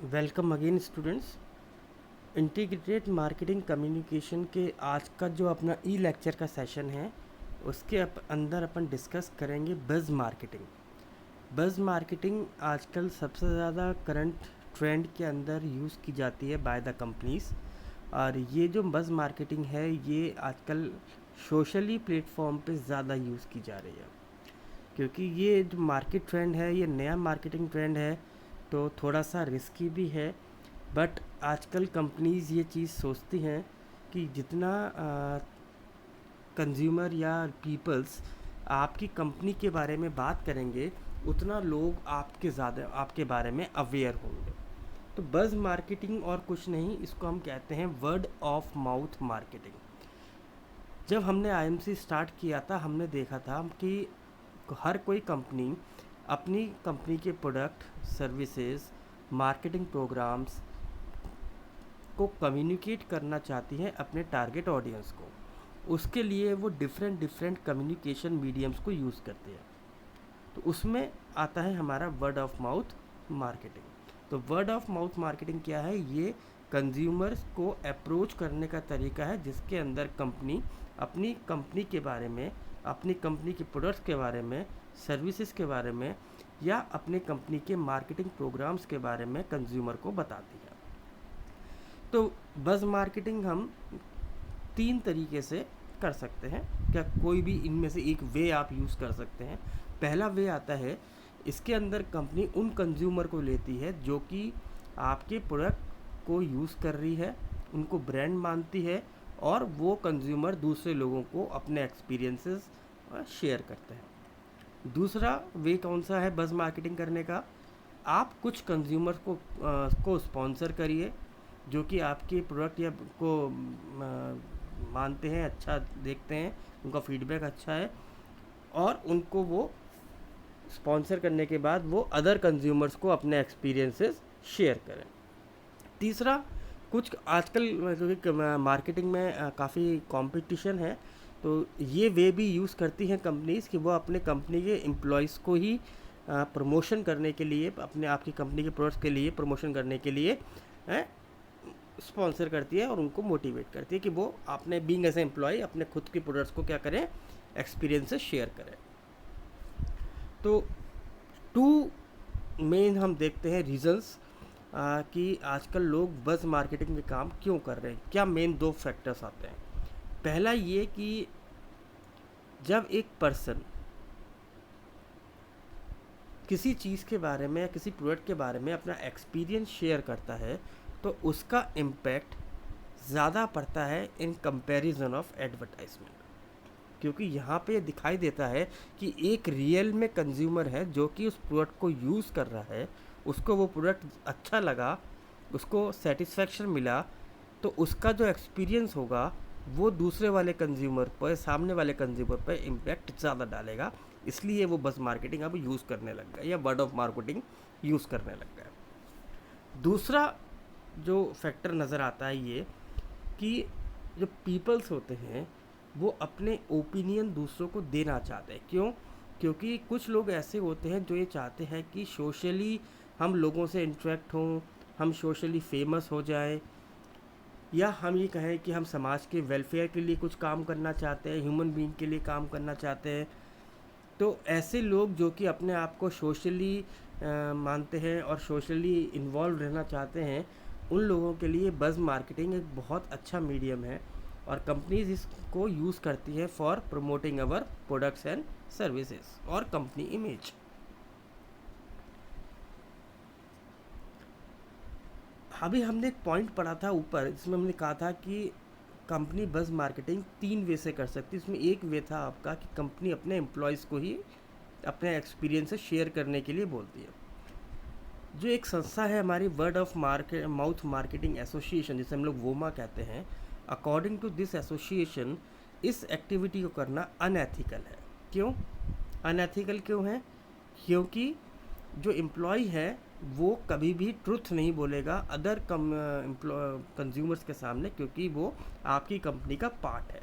Welcome again students. Integrated marketing communication के आज का जो अपना ई लेक्चर का सेशन है उसके अंदर अपन डिस्कस करेंगे बज़ मार्केटिंग। बज़ मार्केटिंग आजकल सबसे ज़्यादा करंट ट्रेंड के अंदर यूज़ की जाती है बाय द कंपनीज़। और ये जो बज़ मार्केटिंग है ये आजकल सोशली प्लेटफॉर्म पे ज़्यादा यूज़ की जा रही है, क्योंकि ये जो मार्केट ट्रेंड है ये नया मार्केटिंग ट्रेंड है, तो थोड़ा सा रिस्की भी है। बट आजकल कंपनीज़ ये चीज़ सोचती हैं कि जितना कंज्यूमर या पीपल्स आपकी कंपनी के बारे में बात करेंगे उतना लोग आपके बारे में अवेयर होंगे। तो बज़ मार्केटिंग और कुछ नहीं, इसको हम कहते हैं वर्ड ऑफ माउथ मार्केटिंग। जब हमने आईएमसी स्टार्ट किया था हमने देखा था कि हर कोई कंपनी अपनी कंपनी के प्रोडक्ट, सर्विसेज, मार्केटिंग प्रोग्राम्स को कम्युनिकेट करना चाहती हैं अपने टारगेट ऑडियंस को। उसके लिए वो डिफरेंट कम्युनिकेशन मीडियम्स को यूज़ करते हैं। तो उसमें आता है हमारा वर्ड ऑफ माउथ मार्केटिंग। तो वर्ड ऑफ माउथ मार्केटिंग क्या है? ये कंज्यूमर्स को अप्रोच करने का तरीका है जिसके अंदर कंपनी अपनी कंपनी के बारे में, अपनी कंपनी के प्रोडक्ट्स के बारे में, सर्विसेज के बारे में या अपने कंपनी के मार्केटिंग प्रोग्राम्स के बारे में कंज्यूमर को बताती है। तो बज़ मार्केटिंग हम 3 तरीके से कर सकते हैं। क्या कोई भी इनमें से एक वे आप यूज़ कर सकते हैं? पहला वे आता है, इसके अंदर कंपनी उन कंज्यूमर को लेती है जो कि आपके प्रोडक्ट को यूज़ कर रही है, उनको ब्रांड मानती है और वो कंज्यूमर दूसरे लोगों को अपने एक्सपीरियंसेस शेयर करते हैं। दूसरा वे कौन सा है बज़ मार्केटिंग करने का? आप कुछ कंज्यूमर को स्पॉन्सर करिए जो कि आपके प्रोडक्ट या को मानते हैं, अच्छा देखते हैं, उनका फीडबैक अच्छा है और उनको वो स्पॉन्सर करने के बाद वो अदर कंज्यूमर्स को अपने एक्सपीरियंसेस शेयर करें। तीसरा, कुछ आजकल जो कि मार्केटिंग में काफ़ी कंपटीशन है, तो ये वे भी यूज़ करती हैं कंपनीज़ कि वो अपने कंपनी के एम्प्लॉयज़ को ही प्रमोशन करने के लिए, अपने आपकी कंपनी के प्रोडक्ट्स के लिए प्रमोशन करने के लिए स्पॉन्सर करती है और उनको मोटिवेट करती है कि वो अपने बीइंग एज ए एम्प्लॉय अपने खुद के प्रोडक्ट्स को क्या करें, एक्सपीरियंसेस शेयर करें। तो 2 मेन हम देखते हैं रीजंस कि आजकल लोग बज़ मार्केटिंग में काम क्यों कर रहे हैं। क्या मेन 2 फैक्टर्स आते हैं। पहला ये कि जब एक पर्सन किसी चीज़ के बारे में या किसी प्रोडक्ट के बारे में अपना एक्सपीरियंस शेयर करता है तो उसका इम्पैक्ट ज़्यादा पड़ता है इन कंपैरिजन ऑफ एडवर्टाइजमेंट, क्योंकि यहाँ पे दिखाई देता है कि एक रियल में कंज्यूमर है जो कि उस प्रोडक्ट को यूज़ कर रहा है, उसको वो प्रोडक्ट अच्छा लगा, उसको सेटिस्फैक्शन मिला, तो उसका जो एक्सपीरियंस होगा वो दूसरे वाले कंज्यूमर पर, सामने वाले कंज्यूमर पर इम्पैक्ट ज़्यादा डालेगा। इसलिए वो बस मार्केटिंग अब यूज़ करने लग गया या वर्ड ऑफ मार्केटिंग यूज़ करने लग गया। दूसरा जो फैक्टर नज़र आता है ये कि जो पीपल्स होते हैं वो अपने ओपिनियन दूसरों को देना चाहते हैं। क्यों? क्योंकि कुछ लोग ऐसे होते हैं जो ये चाहते हैं कि सोशली हम लोगों से इंटरेक्ट हों, हम सोशली फेमस हो जाएं, या हम ये कहें कि हम समाज के वेलफेयर के लिए कुछ काम करना चाहते हैं, ह्यूमन बीइंग के लिए काम करना चाहते हैं। तो ऐसे लोग जो कि अपने आप को सोशली मानते हैं और सोशली इन्वॉल्व रहना चाहते हैं, उन लोगों के लिए बज़ मार्केटिंग एक बहुत अच्छा मीडियम है और कंपनीज इसको यूज़ करती है for promoting our products and services और कंपनी इमेज। अभी हमने एक पॉइंट पढ़ा था ऊपर जिसमें हमने कहा था कि कंपनी बज़ मार्केटिंग 3 वे से कर सकती है। इसमें एक वे था आपका कि कंपनी अपने एम्प्लॉयज़ को ही अपने एक्सपीरियंस शेयर करने के लिए बोलती है। जो एक संस्था है हमारी word of mouth marketing association, जिसे हम लोग वोमा कहते हैं, अकॉर्डिंग टू दिस एसोसिएशन इस एक्टिविटी को करना अनएथिकल है। क्यों अनएथिकल क्यों है? क्योंकि जो एम्प्लॉय है वो कभी भी ट्रुथ नहीं बोलेगा अदर कंज्यूमर्स के सामने, क्योंकि वो आपकी कंपनी का पार्ट है।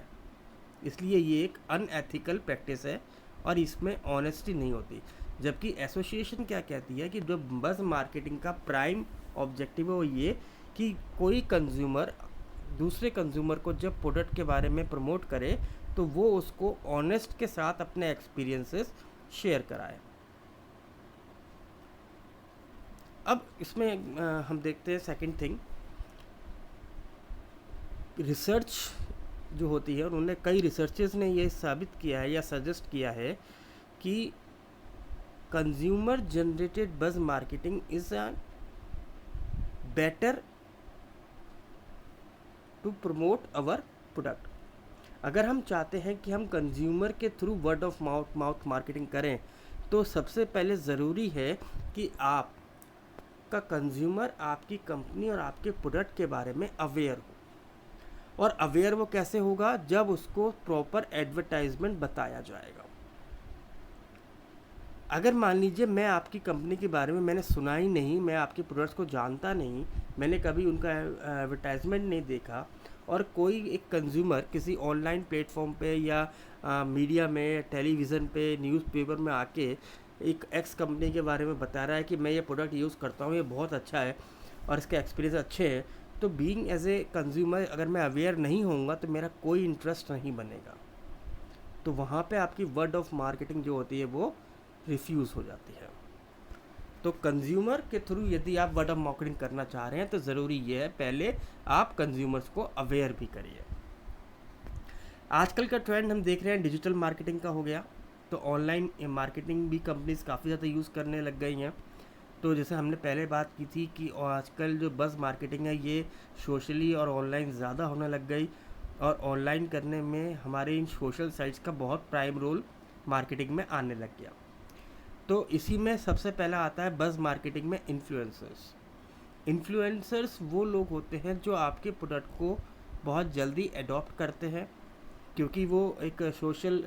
इसलिए ये एक अनएथिकल प्रैक्टिस है और इसमें ऑनेस्टी नहीं होती। जबकि एसोसिएशन क्या कहती है कि जो बज़ मार्केटिंग का प्राइम ऑब्जेक्टिव है वो ये कि कोई कंज्यूमर दूसरे कंज्यूमर को जब प्रोडक्ट के बारे में प्रमोट करे तो वो उसको ऑनेस्ट के साथ अपने एक्सपीरियंसेस शेयर कराए। अब इसमें हम देखते हैं सेकंड थिंग, रिसर्च जो होती है, उन्होंने कई रिसर्चर्स ने ये साबित किया है या सजेस्ट किया है कि consumer generated buzz marketing is a better to promote our product. अगर हम चाहते हैं कि हम कंज्यूमर के through word of mouth marketing करें तो सबसे पहले ज़रूरी है कि आपका कंज्यूमर आपकी कंपनी और आपके प्रोडक्ट के बारे में अवेयर हो। और अवेयर वो कैसे होगा? जब उसको प्रॉपर एडवर्टाइजमेंट बताया जाएगा। अगर मान लीजिए मैं आपकी कंपनी के बारे में मैंने सुना ही नहीं, मैं आपके प्रोडक्ट्स को जानता नहीं, मैंने कभी उनका एडवर्टाइजमेंट नहीं देखा, और कोई एक कंज्यूमर किसी ऑनलाइन प्लेटफॉर्म पे या मीडिया में, टेलीविज़न पे, न्यूज़पेपर में आके एक एक्स कंपनी के बारे में बता रहा है कि मैं ये प्रोडक्ट यूज़ करता हूँ, ये बहुत अच्छा है और इसके एक्सपीरियंस अच्छे हैं, तो बीइंग एज ए कंज्यूमर अगर मैं अवेयर नहीं होऊंगा तो मेरा कोई इंटरेस्ट नहीं बनेगा। तो वहाँ पे आपकी वर्ड ऑफ मार्केटिंग जो होती है वो रिफ्यूज़ हो जाती है। तो कंज्यूमर के थ्रू यदि आप वर्ड ऑफ मार्केटिंग करना चाह रहे हैं तो ज़रूरी ये है पहले आप कंज्यूमर्स को अवेयर भी करिए। आजकल का ट्रेंड हम देख रहे हैं डिजिटल मार्केटिंग का हो गया, तो ऑनलाइन मार्केटिंग भी कंपनीज काफ़ी ज़्यादा यूज़ करने लग गई हैं। तो जैसे हमने पहले बात की थी कि आजकल जो बस मार्केटिंग है ये सोशली और ऑनलाइन ज़्यादा होने लग गई, और ऑनलाइन करने में हमारे इन सोशल साइट्स का बहुत प्राइम रोल मार्केटिंग में आने लग गया। तो इसी में सबसे पहला आता है बज़ मार्केटिंग में इन्फ्लुएंसर्स। इन्फ्लुएंसर्स वो लोग होते हैं जो आपके प्रोडक्ट को बहुत जल्दी अडॉप्ट करते हैं, क्योंकि वो एक सोशल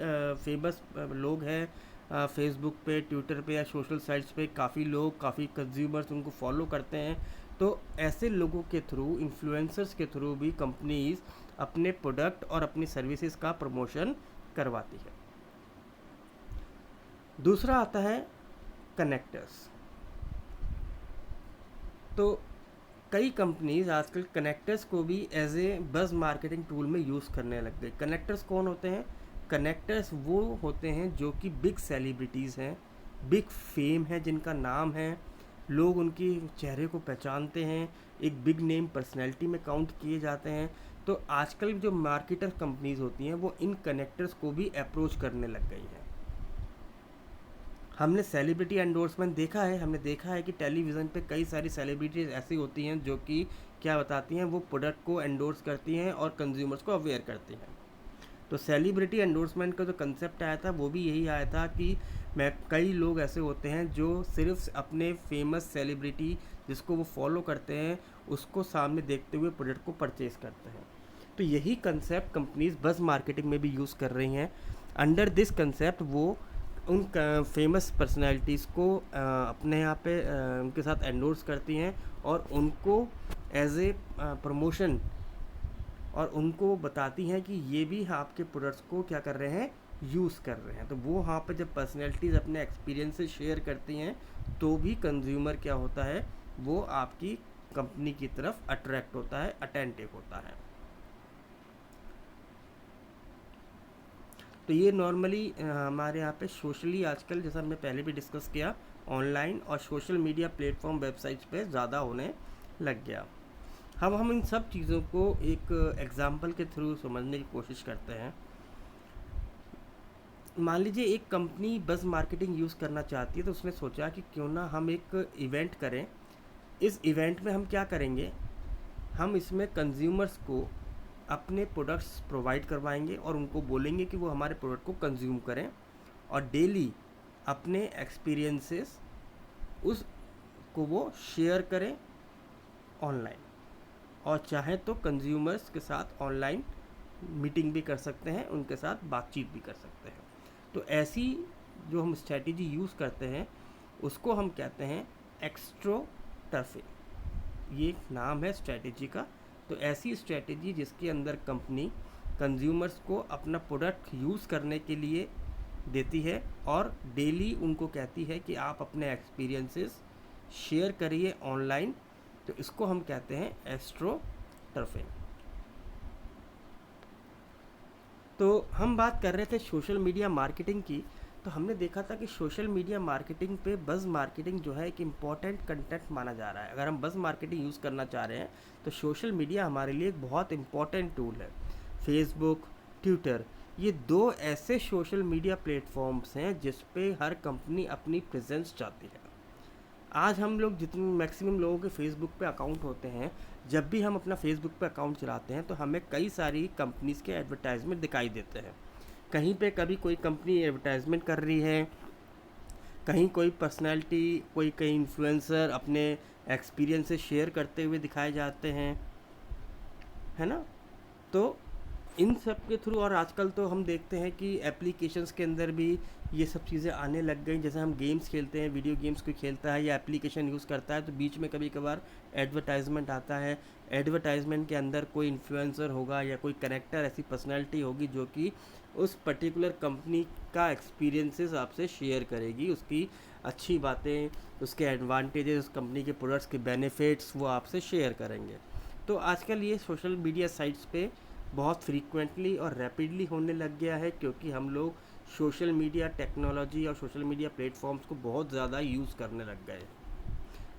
फेमस लोग हैं। फेसबुक पे, ट्विटर पे या सोशल साइट्स पे काफ़ी लोग, काफ़ी कंज्यूमर्स उनको फॉलो करते हैं। तो ऐसे लोगों के थ्रू, इन्फ्लुएंसर्स के थ्रू भी कंपनीज अपने प्रोडक्ट और अपनी सर्विसेज का प्रमोशन करवाती है। दूसरा आता है कनेक्टर्स। तो कई कंपनीज आजकल कनेक्टर्स को भी as a buzz marketing tool में यूज़ करने लग गए। कनेक्टर्स कौन होते हैं? कनेक्टर्स वो होते हैं जो कि बिग सेलिब्रिटीज़ हैं, बिग फेम है, जिनका नाम है, लोग उनके चेहरे को पहचानते हैं, एक बिग नेम पर्सनैलिटी में काउंट किए जाते हैं। तो आजकल जो मार्केटर कंपनीज होती हैं वो इन कनेक्टर्स को भी अप्रोच करने लग गई हैं। हमने सेलिब्रिटी एंडोर्समेंट देखा है, हमने देखा है कि टेलीविज़न पे कई सारी सेलिब्रिटीज़ ऐसी होती हैं जो कि क्या बताती हैं, वो प्रोडक्ट को एंडोर्स करती हैं और कंज्यूमर्स को अवेयर करती हैं। तो सेलिब्रिटी एंडोर्समेंट का जो कंसेप्ट आया था वो भी यही आया था कि कई लोग ऐसे होते हैं जो सिर्फ अपने फेमस सेलिब्रिटी जिसको वो फॉलो करते हैं उसको सामने देखते हुए प्रोडक्ट को परचेज़ करते हैं। तो यही कंसेप्ट कंपनीज बस मार्केटिंग में भी यूज़ कर रही हैं। अंडर दिस कंसेप्ट वो उन फेमस पर्सनैलिटीज़ को अपने यहाँ पे उनके साथ एंडोर्स करती हैं और उनको एज ए प्रमोशन और उनको बताती हैं कि ये भी आपके प्रोडक्ट्स को क्या कर रहे हैं, यूज़ कर रहे हैं। तो वो वहाँ पे जब पर्सनैलिटीज़ अपने एक्सपीरियंस से शेयर करती हैं तो भी कंज्यूमर क्या होता है, वो आपकी कंपनी की तरफ अट्रैक्ट होता है, अटेंटिव होता है। तो ये नॉर्मली हमारे यहाँ पे सोशली आजकल, जैसा हमने पहले भी डिस्कस किया, ऑनलाइन और सोशल मीडिया प्लेटफॉर्म वेबसाइट्स पे ज़्यादा होने लग गया। हम इन सब चीज़ों को एक एग्जाम्पल के थ्रू समझने की कोशिश करते हैं। मान लीजिए एक कंपनी बस मार्केटिंग यूज़ करना चाहती है, तो उसने सोचा कि क्यों ना हम एक इवेंट करें। इस इवेंट में हम क्या करेंगे, हम इसमें कंज्यूमर्स को अपने प्रोडक्ट्स प्रोवाइड करवाएंगे और उनको बोलेंगे कि वो हमारे प्रोडक्ट को कंज्यूम करें और डेली अपने एक्सपीरियंसेस उसको वो शेयर करें ऑनलाइन, और चाहे तो कंज्यूमर्स के साथ ऑनलाइन मीटिंग भी कर सकते हैं, उनके साथ बातचीत भी कर सकते हैं। तो ऐसी जो हम स्ट्रैटेजी यूज़ करते हैं उसको हम कहते हैं एक्स्ट्रोटर्फिंग, ये एक नाम है स्ट्रैटेजी का। तो ऐसी स्ट्रैटेजी जिसके अंदर कंपनी कंज्यूमर्स को अपना प्रोडक्ट यूज़ करने के लिए देती है और डेली उनको कहती है कि आप अपने एक्सपीरियंसेस शेयर करिए ऑनलाइन, तो इसको हम कहते हैं एस्ट्रोटर्फिंग। तो हम बात कर रहे थे सोशल मीडिया मार्केटिंग की, तो हमने देखा था कि सोशल मीडिया मार्केटिंग पे बज़ मार्केटिंग जो है एक इम्पॉर्टेंट कंटेंट माना जा रहा है। अगर हम बज़ मार्केटिंग यूज़ करना चाह रहे हैं तो सोशल मीडिया हमारे लिए एक बहुत इम्पॉर्टेंट टूल है। फेसबुक, ट्विटर, ये दो ऐसे सोशल मीडिया प्लेटफॉर्म्स हैं जिस पे हर कंपनी अपनी प्रेजेंस चाहती है। आज हम लोग जितने मैक्सिमम लोगों के फेसबुक पे अकाउंट होते हैं, जब भी हम अपना फेसबुक पे अकाउंट चलाते हैं तो हमें कई सारी कंपनीज़ के एडवर्टाइजमेंट दिखाई देते हैं। कहीं पे कभी कोई कंपनी एडवर्टाइजमेंट कर रही है, कहीं कोई पर्सनैलिटी, कोई कहीं इन्फ्लुएंसर अपने एक्सपीरियंसेस शेयर करते हुए दिखाए जाते हैं, है ना। तो इन सब के थ्रू, और आजकल तो हम देखते हैं कि एप्लीकेशंस के अंदर भी ये सब चीज़ें आने लग गई। जैसे हम गेम्स खेलते हैं, वीडियो गेम्स कोई खेलता है या एप्लीकेशन यूज़ करता है तो बीच में कभी कभार एडवर्टाइजमेंट आता है। एडवर्टाइजमेंट के अंदर कोई इन्फ्लुएंसर होगा या कोई करेक्टर, ऐसी पर्सनैलिटी होगी जो कि उस पर्टिकुलर कंपनी का एक्सपीरियंसेस आपसे शेयर करेगी, उसकी अच्छी बातें, उसके एडवांटेजेस, उस कंपनी के प्रोडक्ट्स के बेनिफिट्स वो आपसे शेयर करेंगे। तो आजकल ये सोशल मीडिया साइट्स पे बहुत फ्रीक्वेंटली और रैपिडली होने लग गया है, क्योंकि हम लोग सोशल मीडिया टेक्नोलॉजी और सोशल मीडिया प्लेटफॉर्म्स को बहुत ज़्यादा यूज़ करने लग गए।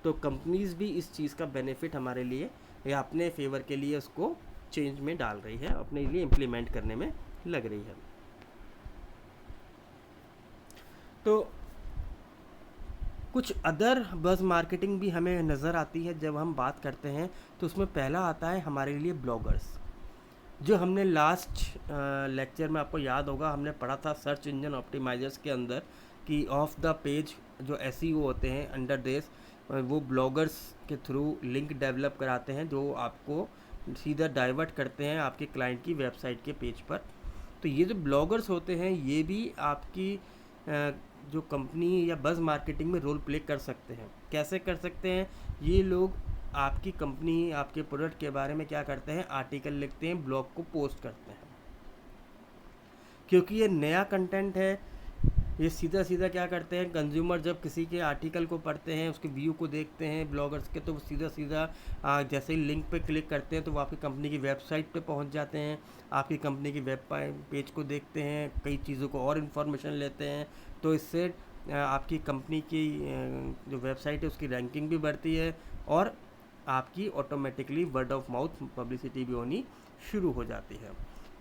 तो कंपनीज़ भी इस चीज़ का बेनिफिट हमारे लिए या अपने फेवर के लिए उसको चेंज में डाल रही है, अपने लिए इम्प्लीमेंट करने में लग रही है। तो कुछ अदर बज़ मार्केटिंग भी हमें नज़र आती है जब हम बात करते हैं। तो उसमें पहला आता है हमारे लिए ब्लॉगर्स, जो हमने लास्ट लेक्चर में, आपको याद होगा, हमने पढ़ा था सर्च इंजन ऑप्टिमाइजर्स के अंदर कि ऑफ द पेज जो एसईओ होते हैं अंडर देश, वो ब्लॉगर्स के थ्रू लिंक डेवलप कराते हैं जो आपको सीधा डाइवर्ट करते हैं आपके क्लाइंट की वेबसाइट के पेज पर। तो ये जो ब्लॉगर्स होते हैं ये भी आपकी जो कंपनी या बज़ मार्केटिंग में रोल प्ले कर सकते हैं। कैसे कर सकते हैं? ये लोग आपकी कंपनी, आपके प्रोडक्ट के बारे में क्या करते हैं, आर्टिकल लिखते हैं, ब्लॉग को पोस्ट करते हैं। क्योंकि ये नया कंटेंट है, ये सीधा सीधा क्या करते हैं, कंज्यूमर जब किसी के आर्टिकल को पढ़ते हैं, उसके व्यू को देखते हैं ब्लॉगर्स के, तो वो सीधा सीधा जैसे ही लिंक पे क्लिक करते हैं तो वो आपकी कंपनी की वेबसाइट पे पहुंच जाते हैं, आपकी कंपनी की वेब पेज को देखते हैं, कई चीज़ों को और इन्फॉर्मेशन लेते हैं। तो इससे आपकी कंपनी की जो वेबसाइट है उसकी रैंकिंग भी बढ़ती है और आपकी automatically word of mouth publicity भी होनी शुरू हो जाती है।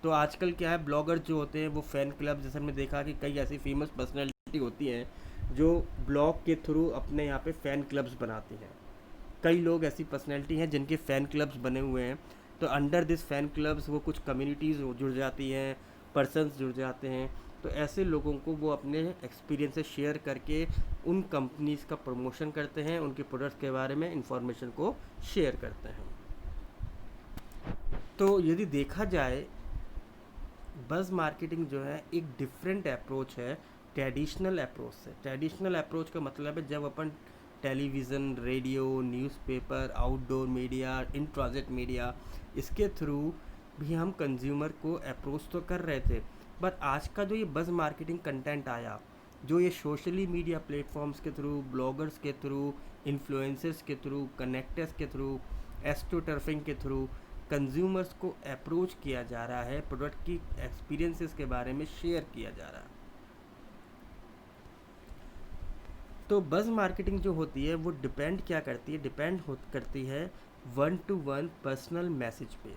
तो आजकल क्या है, ब्लॉगर जो होते हैं वो फ़ैन क्लब, जैसे हमने देखा कि कई ऐसी फेमस पर्सनैलिटी होती हैं जो ब्लॉग के थ्रू अपने यहाँ पे फ़ैन क्लब्स बनाती हैं। कई लोग ऐसी पर्सनैलिटी हैं जिनके फ़ैन क्लब्स बने हुए हैं। तो अंडर दिस फ़ैन क्लब्स वो कुछ कम्युनिटीज़ जुड़ जाती हैं, पर्सन्स जुड़ जाते हैं। तो ऐसे लोगों को वो अपने एक्सपीरियंसेस शेयर करके उन कंपनीज़ का प्रमोशन करते हैं, उनके प्रोडक्ट्स के बारे में इंफॉर्मेशन को शेयर करते हैं। तो यदि देखा जाए, बज़ मार्केटिंग जो है एक डिफरेंट अप्रोच है ट्रेडिशनल अप्रोच से। ट्रेडिशनल अप्रोच का मतलब है जब अपन television, radio, newspaper, outdoor media, in transit media, इसके थ्रू भी हम कंज्यूमर को अप्रोच तो कर रहे थे। बट आज का जो ये बज़ मार्केटिंग कंटेंट आया, जो ये सोशली मीडिया प्लेटफॉर्म्स के थ्रू, ब्लॉगर्स के थ्रू, इन्फ्लुएंसर्स के थ्रू, कनेक्टर्स के थ्रू, एस्ट्रोटर्फिंग के थ्रू कंज्यूमर्स को अप्रोच किया जा रहा है, प्रोडक्ट की एक्सपीरियंसेस के बारे में शेयर किया जा रहा है। तो बज़ मार्केटिंग जो होती है वो डिपेंड क्या करती है, करती है 1-to-1 पर्सनल मैसेज पे।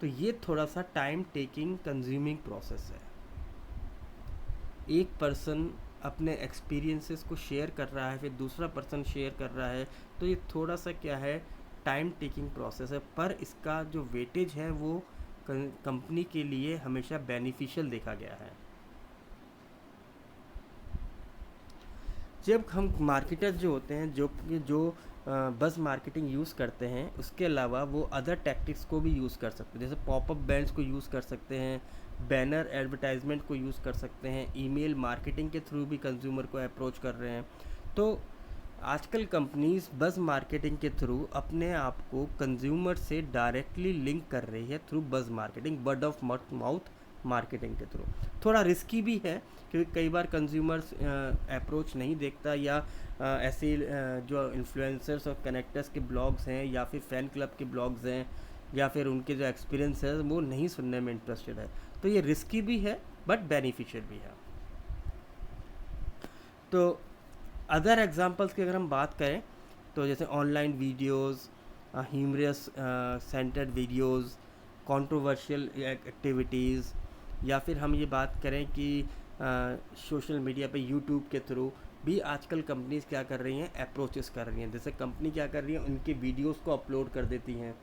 तो ये थोड़ा सा टाइम टेकिंग कंज्यूमिंग प्रोसेस है। एक पर्सन अपने एक्सपीरियंसेस को शेयर कर रहा है, फिर दूसरा पर्सन शेयर कर रहा है, तो ये थोड़ा सा क्या है, टाइम टेकिंग प्रोसेस है, पर इसका जो वेटेज है वो कंपनी के लिए हमेशा बेनिफिशियल देखा गया है। जब हम मार्केटर जो होते हैं, जो बज़ मार्केटिंग यूज़ करते हैं, उसके अलावा वो अदर टैक्टिक्स को भी यूज़ कर सकते हैं। जैसे पॉपअप बैंड्स को यूज़ कर सकते हैं, बैनर एडवर्टाइजमेंट को यूज़ कर सकते हैं, ईमेल मार्केटिंग के थ्रू भी कंज्यूमर को अप्रोच कर रहे हैं। तो आजकल कंपनीज बज़ मार्केटिंग के थ्रू अपने आप को कंज्यूमर से डायरेक्टली लिंक कर रही है through buzz marketing, word of mouth marketing के थ्रू। थोड़ा रिस्की भी है क्योंकि कई बार कंज्यूमर्स अप्रोच नहीं देखता, या ऐसे जो इन्फ्लुएंसर्स और कनेक्टर्स के ब्लॉग्स हैं या फिर फ़ैन क्लब के ब्लॉग्स हैं या फिर उनके जो एक्सपीरियंस है वो नहीं सुनने में इंटरेस्टेड है। तो ये रिस्की भी है बट बेनिफिशियल भी है। तो अदर एग्जांपल्स की अगर हम बात करें तो जैसे online videos, humorous centred videos, controversial activities, या फिर हम ये बात करें कि सोशल मीडिया पे यूट्यूब के थ्रू भी आजकल कंपनीज क्या कर रही हैं, अप्रोचेस कर रही हैं। जैसे कंपनी क्या कर रही है, उनके वीडियोस को अपलोड कर देती हैं।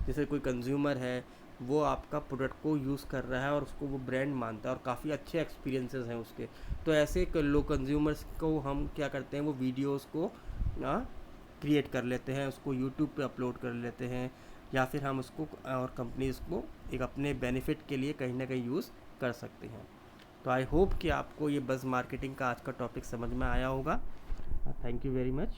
जैसे कोई कंज्यूमर है, वो आपका प्रोडक्ट को यूज़ कर रहा है और उसको वो ब्रांड मानता है और काफ़ी अच्छे एक्सपीरियंसेस हैं उसके, तो ऐसे लोग कंज्यूमर्स को हम क्या करते हैं, वो वीडियोस को क्रिएट कर लेते हैं, उसको यूट्यूब पे अपलोड कर लेते हैं, या फिर हम उसको और कंपनीज को एक अपने बेनिफिट के लिए कहीं ना कहीं यूज़ कर सकते हैं। तो आई होप कि आपको ये बज़ मार्केटिंग का आज का टॉपिक समझ में आया होगा। Thank you very much.